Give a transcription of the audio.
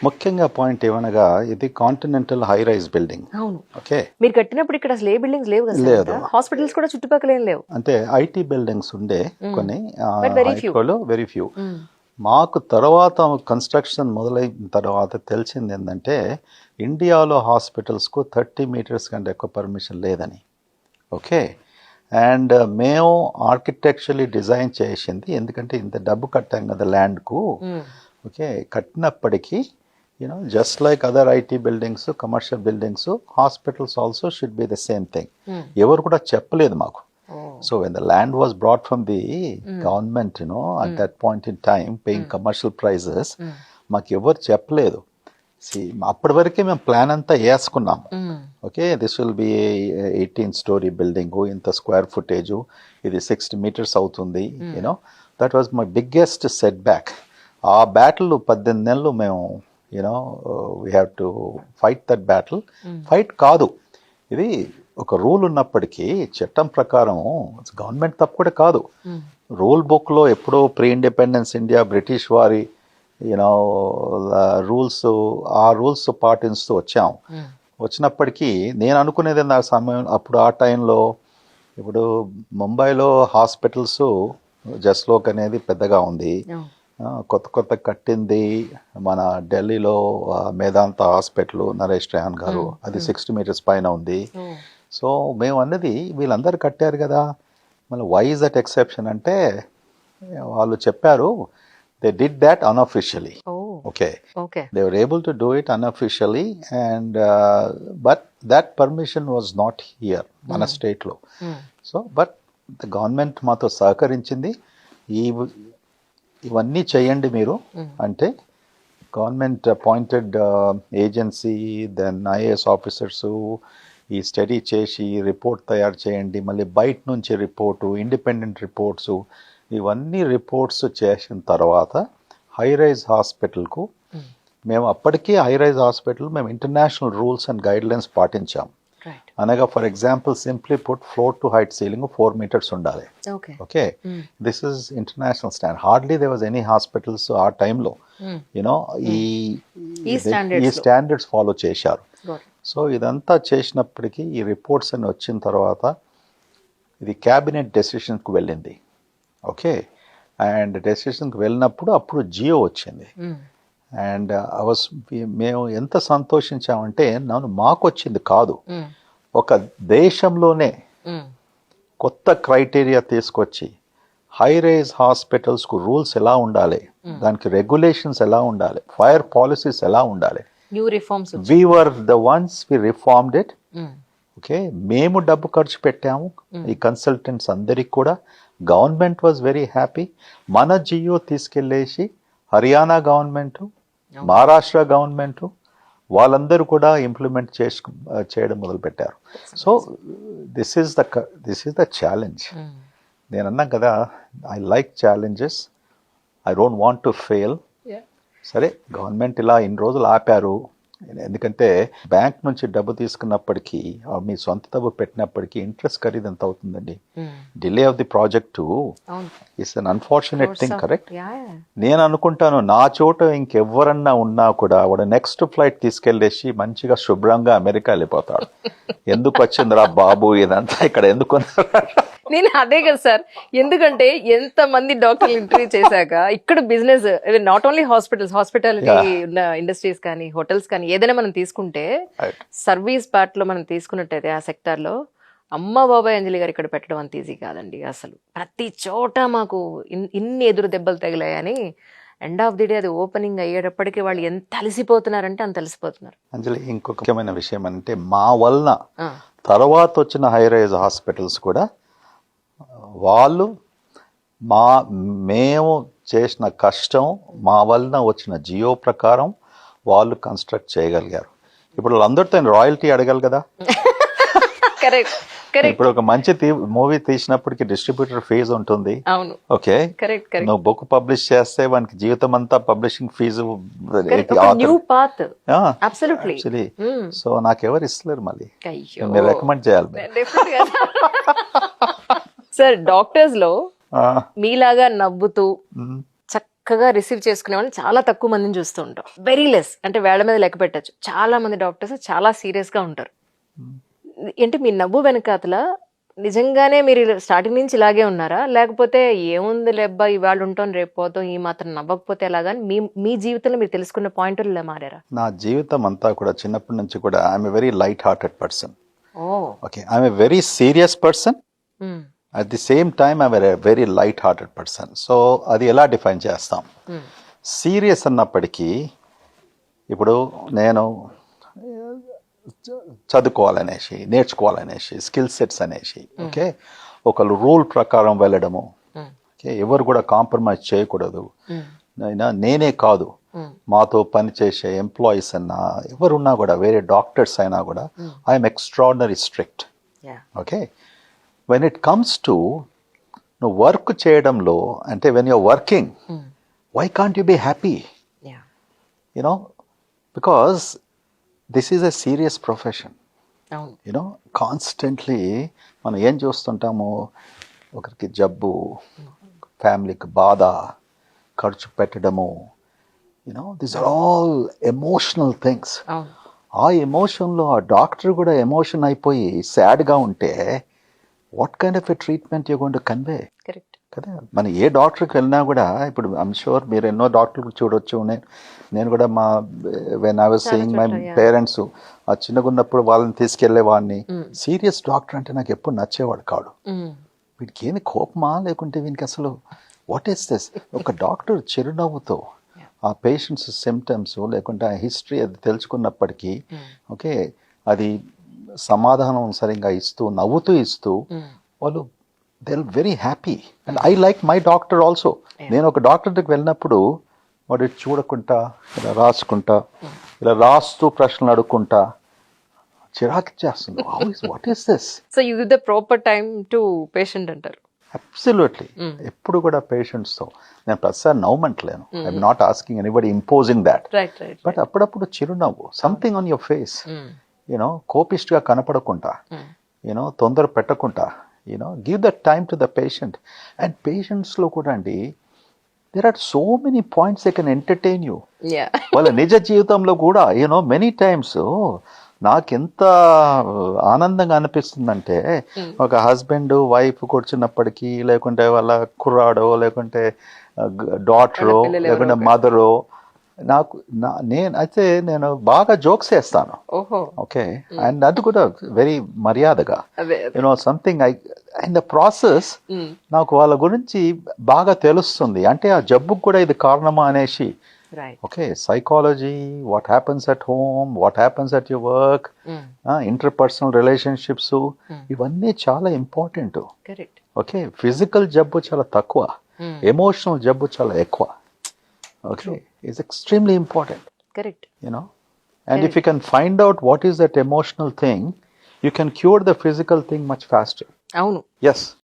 ముఖ్యంగా పాయింట్ ఏమనగా ఇది కాంటినెంటల్ హై రైజ్ బిల్డింగ్. అవును. ఓకే, మీరు కట్టినప్పుడు ఇక్కడ అసలు ఏ బిల్డింగ్స్ లేవు కదా లేదు. సార్? హాస్పిటల్స్ కూడా చుట్టుపక్కల ఏం లేవు. అంటే ఐటీ బిల్డింగ్స్ ఉండే కొన్ని, But very few. Very few. మాకు తర్వాత కన్స్ట్రక్షన్ మొదలైన తర్వాత తెలిసింది ఏంటంటే ఇండియాలో హాస్పిటల్స్కు 30 మీటర్స్ కంటే ఎక్కువ పర్మిషన్ లేదని. ఓకే, అండ్ మేము ఆర్కిటెక్చరలీ డిజైన్ చేసింది ఎందుకంటే ఇంత డబ్బు కట్టాం కదా ల్యాండ్కు. ఓకే, కట్టినప్పటికీ just like other IT buildings, commercial buildings, hospitals also should be the same thing. ఎవరు కూడా చెప్పలేదు మాకు. So when the land was brought from the government, at that point in time, paying commercial prices, మాకు ఎవరు చెప్పలేదు. అప్పటి వరకే మేము ప్లాన్ అంతా వేసుకున్నాము. Okay, this will be 18-story building, ఇంత స్క్వేర్ ఫుటేజ్, ఇది 60 మీటర్స్ అవుతుంది. That was my biggest set back. ఆ బ్యాటిల్ 18 నెలలు మేము we have to fight that battle. Fight కాదు, ఇది ఒక రూల్ ఉన్నప్పటికీ చట్టం ప్రకారం గవర్నమెంట్ తప్పు కూడా కాదు. రూల్ బుక్లో ఎప్పుడో ప్రీ ఇండిపెండెన్స్ ఇండియా బ్రిటిష్ వారి ఆ రూల్స్ పాటిస్తూ వచ్చాం. వచ్చినప్పటికీ నేను అనుకునేది ఆ సమయం అప్పుడు ఆ టైంలో, ఇప్పుడు ముంబైలో హాస్పిటల్స్ జస్లోక్ అనేది పెద్దగా ఉంది, కొత్త కట్టింది. మన ఢిల్లీలో మేదాంత హాస్పిటల్ నరేష్ ట్రయాన్ గారు, అది 60 మీటర్స్ పైన ఉంది. సో మేము అన్నది వీళ్ళందరూ కట్టారు కదా, మళ్ళీ వై ఇస్ దట్ ఎక్సెప్షన్ అంటే వాళ్ళు చెప్పారు they did that unofficially. Okay, they were able to do it unofficially, and but that permission was not here మన స్టేట్లో. సో బట్ ద గవర్నమెంట్ మాతో సహకరించింది. ఇవన్నీ చేయండి మీరు అంటే government appointed agency, then IAS officers ఈ స్టడీ చేసి రిపోర్ట్ తయారు చేయండి, మళ్ళీ బయట నుంచి రిపోర్టు, ఇండిపెండెంట్ రిపోర్ట్స్, ఇవన్నీ రిపోర్ట్స్ చేసిన తర్వాత హై రైజ్ హాస్పిటల్కు మేము అప్పటికీ మేము international rules and guidelines పాటించాం. అనగా for example simply put floor to height ceiling 4 metres ఉండాలి. Okay, this is international standard. Hardly there was any hospitals ఆ టైంలో ఈ స్టాండర్డ్స్ ఫాలో చేశారు. సో ఇదంతా చేసినప్పటికీ ఈ రిపోర్ట్స్ అని వచ్చిన తర్వాత ఇది క్యాబినెట్ డెసిషన్కి వెళ్ళింది. ఓకే, అండ్ డెసిషన్కి వెళ్ళినప్పుడు అప్పుడు జియో వచ్చింది. అండ్ మేము ఎంత సంతోషించామంటే మాకు వచ్చింది కాదు, ఒక దేశంలోనే కొత్త క్రైటీరియా తీసుకొచ్చి హై రైజ్ హాస్పిటల్స్కు రూల్స్ ఎలా ఉండాలి, దానికి రెగ్యులేషన్స్ ఎలా ఉండాలి, ఫైర్ పాలసీస్ ఎలా ఉండాలి, we were the ones we reformed it. Okay, మేము డబ్బు ఖర్చు పెట్టాము ఈ కన్సల్టెంట్స్ అందరికి కూడా. Government was very happy. మన జియో తీసుకెళ్ళేసి హర్యానా గవర్నమెంట్, మహారాష్ట్ర గవర్నమెంట్ వాళ్ళందరూ కూడా ఇంప్లిమెంట్ చేయడం మొదలుపెట్టారు. So this is the challenge. నేను అన్నా కదా, I like challenges, I don't want to fail. సరే, గవర్నమెంట్ ఇలా ఇన్ని రోజులు ఆపారు, ఎందుకంటే బ్యాంక్ నుంచి డబ్బు తీసుకున్నప్పటికీ మీ సొంత డబ్బు పెట్టినప్పటికీ ఇంట్రెస్ట్ ఖరీదు ఎంత అవుతుందండి. Delay of the project is an unfortunate thing. Correct. నేను అనుకుంటాను నా చోట ఇంకెవరన్నా ఉన్నా కూడా వాడు నెక్స్ట్ ఫ్లైట్ తీసుకెళ్లేసి మంచిగా శుభ్రంగా అమెరికా వెళ్ళిపోతాడు. ఎందుకు వచ్చిందిరా బాబు ఇదంతా ఇక్కడ ఎందుకు? నేను అదే కదా సార్, ఎందుకంటే ఎంత మంది డాక్టర్లు ఇంటర్వ్యూ చేశాక ఇక్కడ బిజినెస్ నాట్ ఓన్లీ హాస్పిటాలిటీ ఉన్న ఇండస్ట్రీస్ కానీ హోటల్స్ కానీ ఏదైనా మనం తీసుకుంటే సర్వీస్ పార్ట్ లో మనం తీసుకున్నట్టయితే ఆ సెక్టార్ లో అమ్మ బాబాయ్ అంజలి గారు ఇక్కడ పెట్టడం అంత ఈజీ కాదండి. అసలు ప్రతి చోట మాకు ఇన్ని ఎదురు దెబ్బలు తగిలాయని ఎండ్ ఆఫ్ ది డే అది ఓపెనింగ్ అయ్యేటప్పటికి వాళ్ళు ఎంత అలసిపోతున్నారంటే అంత అలసిపోతున్నారు. అంజలి, ఇంకొక ముఖ్యమైన విషయం అంటే మా వలన తర్వాత వచ్చిన హై రైజ్ హాస్పిటల్స్ కూడా వాళ్ళు మేము చేసిన కష్టం, మా వలన వచ్చిన జియో ప్రకారం వాళ్ళు కన్స్ట్రక్ట్ చేయగలిగారు. ఇప్పుడు వాళ్ళందరితో రాయల్టీ అడగాలి కదా. ఇప్పుడు ఒక మంచి మూవీ తీసినప్పటికి డిస్ట్రిబ్యూటర్ ఫీజు ఉంటుంది. ఓకే, నువ్వు బుక్ పబ్లిష్ చేస్తే వానికి జీవితం అంతా పబ్లిషింగ్ ఫీజు. సో నాకెవరు ఇస్తలేరు, మళ్ళీ మీరు రికమెండ్ చేయాలి. సార్, డాక్టర్స్ లో మీలాగా నవ్వుతూ చక్కగా రిసీవ్ చేసుకునే వాళ్ళని చాలా తక్కువ మందిని చూస్తూ ఉంటాం. వెరీ లెస్, అంటే వేళ్ల మీద లెక్క పెట్టచ్చు. చాలా మంది డాక్టర్స్ చాలా సీరియస్ గా ఉంటారు. ఏంటి మీ నవ్వు వెనకాతల నిజంగానే మీరు స్టార్టింగ్ నుంచి ఇలాగే ఉన్నారా, లేకపోతే ఏముంది లేబ్బా ఇవాళ ఉంటాం రేపు పోతాం ఈ మాత్రం నవ్వకపోతే ఎలాగా అని మీ జీవితంలో మీరు తెలుసుకున్న పాయింట్లు ఇలా మారారా? నా జీవితం అంతా కూడా చిన్నప్పటి నుంచి కూడా I'm a very light hearted person. Oh okay, I'm a very serious person. At the same time I'm a very light hearted person. So అది ఎలా డిఫైన్ చేస్తాం? సీరియస్ అన్నప్పటికీ ఇప్పుడు నేను చదువుకోవాలనేసి, నేర్చుకోవాలనేసి, స్కిల్ సెట్స్ అనేసి, ఓకే, ఒకళ్ళు రూల్ ప్రకారం వెళ్ళడము, ఓకే, ఎవరు కూడా కాంప్రమైజ్ చేయకూడదు. నేనే కాదు, మాతో పనిచేసే ఎంప్లాయీస్ అన్నా ఎవరున్నా కూడా, వేరే డాక్టర్స్ అయినా కూడా I'm extraordinary strict. Okay, when it comes to నువ్వు వర్క్ చేయడంలో, అంటే when you're working, why can't you be happy? You know, because this is a serious profession. You know, constantly మనం ఏం చూస్తుంటాము, ఒకరికి జబ్బు, ఫ్యామిలీకి బాధ, ఖర్చు పెట్టడము, you know, this are all emotional things. ఆ ఎమోషన్లో ఆ డాక్టర్ కూడా ఎమోషన్ అయిపోయి సాడ్గా ఉంటే what kind of a treatment you going to convey? Correct కదా. మన ఏ డాక్టర్కి వెళ్ళినా కూడా, ఇప్పుడు ఐమ్ షూర్ మీరు ఎన్నో డాక్టర్లు చూడొచ్చు. నేను కూడా మా when I was seeing my parents, ఆ చిన్నగా ఉన్నప్పుడు వాళ్ళని తీసుకెళ్లేవాడిని. సీరియస్ డాక్టర్ అంటే నాకు ఎప్పుడు నచ్చేవాడు కాడు. వీడికి ఏంది కోపమా, లేకుంటే వీనికి అసలు వాట్ ఈస్ దిస్? ఒక డాక్టర్ చిరునవ్వుతో ఆ పేషెంట్స్ సిమ్టమ్స్ లేకుంటే ఆ హిస్టరీ అది తెలుసుకున్నప్పటికీ, ఓకే, అది సమాధానం సరిగ్గా ఇస్తూ, నవ్వుతూ ఇస్తూ, వాళ్ళు they are very happy. And I like my doctor also. నేను ఒక డాక్టర్ దగ్గరికి వెళ్ళినప్పుడు వాడు చూడకుండా ఇలా రాసుకుంటా, ఇలా రాస్తూ ప్రశ్నలు అడుక్కుంటా చిరాకు చేస్తుంది. What is this? So you give the proper time to patient అంటారు. అబ్సల్యూట్లీ. ఎప్పుడు కూడా పేషెంట్స్తో నేను ప్రతిసారి నవ్వమంటలేను. I'm not asking anybody imposing that. But అప్పుడప్పుడు చిరునవ్వు, something on your face, you know, కోపిస్ట్గా కనపడకుండా, యూనో, తొందర పెట్టకుండా, you know, give the time to the patient. And పేషెంట్స్లో కూడా అండి, there are so many points they can entertain you. వాళ్ళ నిజ జీవితంలో కూడా, యూనో, మెనీ టైమ్స్ నాకెంత ఆనందంగా అనిపిస్తుందంటే, ఒక హస్బెండ్ వైఫ్ కూర్చున్నప్పటికీ, లేకుంటే వాళ్ళ కుర్రాడో, లేకుంటే డాటరో, లేకుంటే మదరో, నేను బాగా జోక్స్ వేస్తాను. ఓకే, అండ్ అది కూడా వెరీ మర్యాదగా, you know, something in the process నాకు వాళ్ళ గురించి బాగా తెలుస్తుంది. అంటే ఆ జబ్బుకు కూడా ఇది కారణమా అనేసి. Okay, psychology, what happens at home, what happens at your work, interpersonal relationships, ఇవన్నీ చాలా ఇంపార్టెంట్. ఓకే, ఫిజికల్ జబ్బు చాలా తక్కువ, ఎమోషనల్ జబ్బు చాలా ఎక్కువ. Okay, is extremely important. Correct. You know, and if you can find out what is that emotional thing, you can cure the physical thing much faster. Avunu. Yes.